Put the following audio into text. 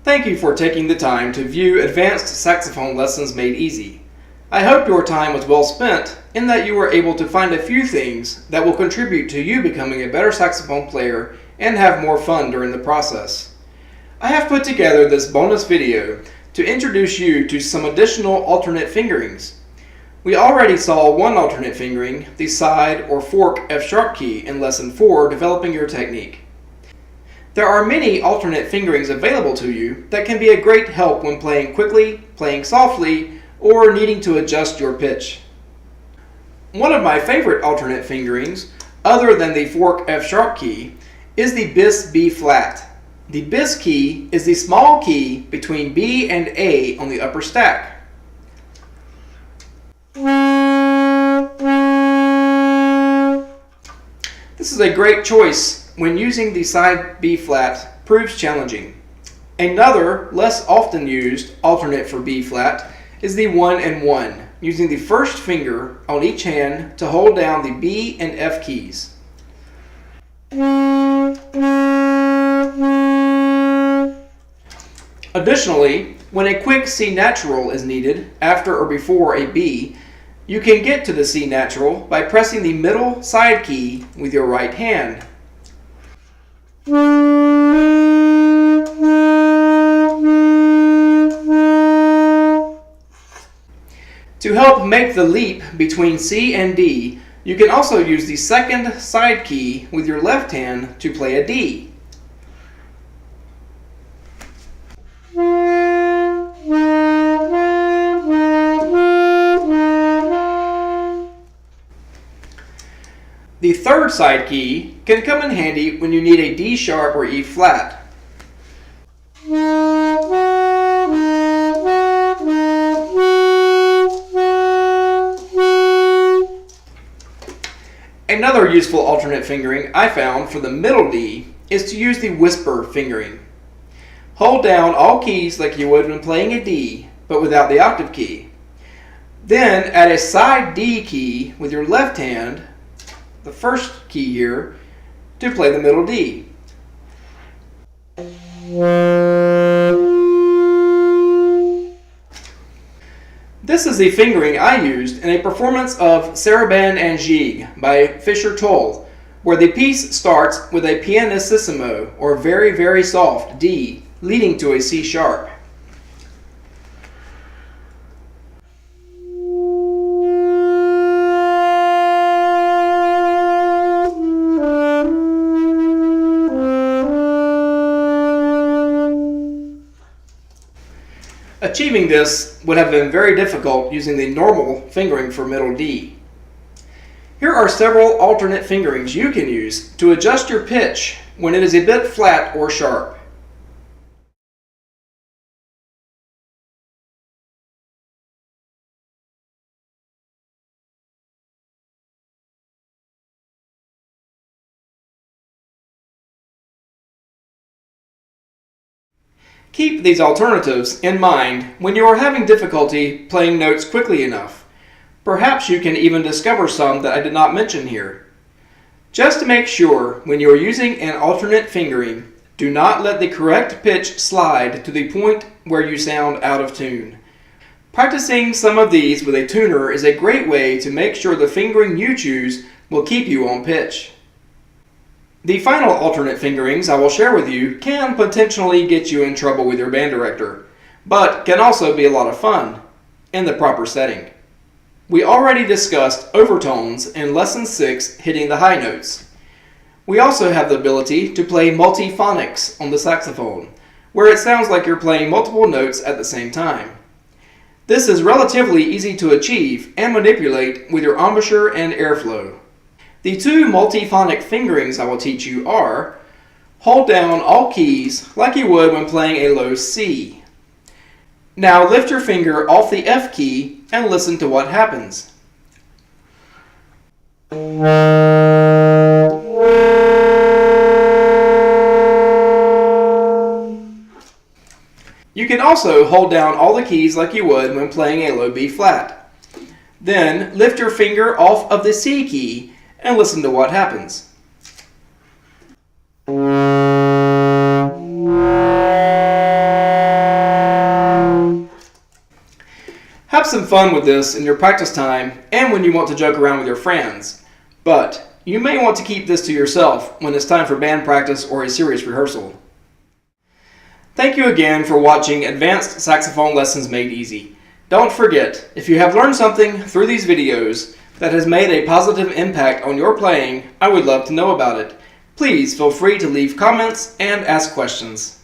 Thank you for taking the time to view Advanced Saxophone Lessons Made Easy. I hope your time was well spent in that you were able to find a few things that will contribute to you becoming a better saxophone player and have more fun during the process. I have put together this bonus video to introduce you to some additional alternate fingerings. We already saw one alternate fingering, the side or fork F-sharp key, in Lesson 4, Developing Your Technique. There are many alternate fingerings available to you that can be a great help when playing quickly, playing softly, or needing to adjust your pitch. One of my favorite alternate fingerings, other than the fork F-sharp key, is the bis B flat. The bis key is the small key between B and A on the upper stack. This is a great choice when using the side B flat proves challenging. Another, less often used, alternate for B flat is the 1 and 1, using the first finger on each hand to hold down the B and F keys. Additionally, when a quick C natural is needed after or before a B, you can get to the C natural by pressing the middle side key with your right hand. To help make the leap between C and D, you can also use the second side key with your left hand to play a D. The third side key can come in handy when you need a D sharp or E flat. Another useful alternate fingering I found for the middle D is to use the whisper fingering. Hold down all keys like you would when playing a D, but without the octave key. Then add a side D key with your left hand, the first key here, to play the middle D. This is the fingering I used in a performance of Sarabande and Gigue by Fischer-Toll, where the piece starts with a pianissimo, or very, very soft D, leading to a C sharp. Achieving this would have been very difficult using the normal fingering for middle D. Here are several alternate fingerings you can use to adjust your pitch when it is a bit flat or sharp. Keep these alternatives in mind when you are having difficulty playing notes quickly enough. Perhaps you can even discover some that I did not mention here. Just to make sure, when you are using an alternate fingering, do not let the correct pitch slide to the point where you sound out of tune. Practicing some of these with a tuner is a great way to make sure the fingering you choose will keep you on pitch. The final alternate fingerings I will share with you can potentially get you in trouble with your band director, but can also be a lot of fun in the proper setting. We already discussed overtones in Lesson 6, hitting the high notes. We also have the ability to play multiphonics on the saxophone, where it sounds like you're playing multiple notes at the same time. This is relatively easy to achieve and manipulate with your embouchure and airflow. The two multiphonic fingerings I will teach you are: hold down all keys like you would when playing a low C. Now lift your finger off the F key and listen to what happens. You can also hold down all the keys like you would when playing a low B flat. Then lift your finger off of the C key and listen to what happens. have some fun with this in your practice time and when you want to joke around with your friends, but you may want to keep this to yourself when it's time for band practice or a serious rehearsal. Thank you again for watching Advanced Saxophone Lessons Made Easy. Don't forget, if you have learned something through these videos that has made a positive impact on your playing, I would love to know about it. Please feel free to leave comments and ask questions.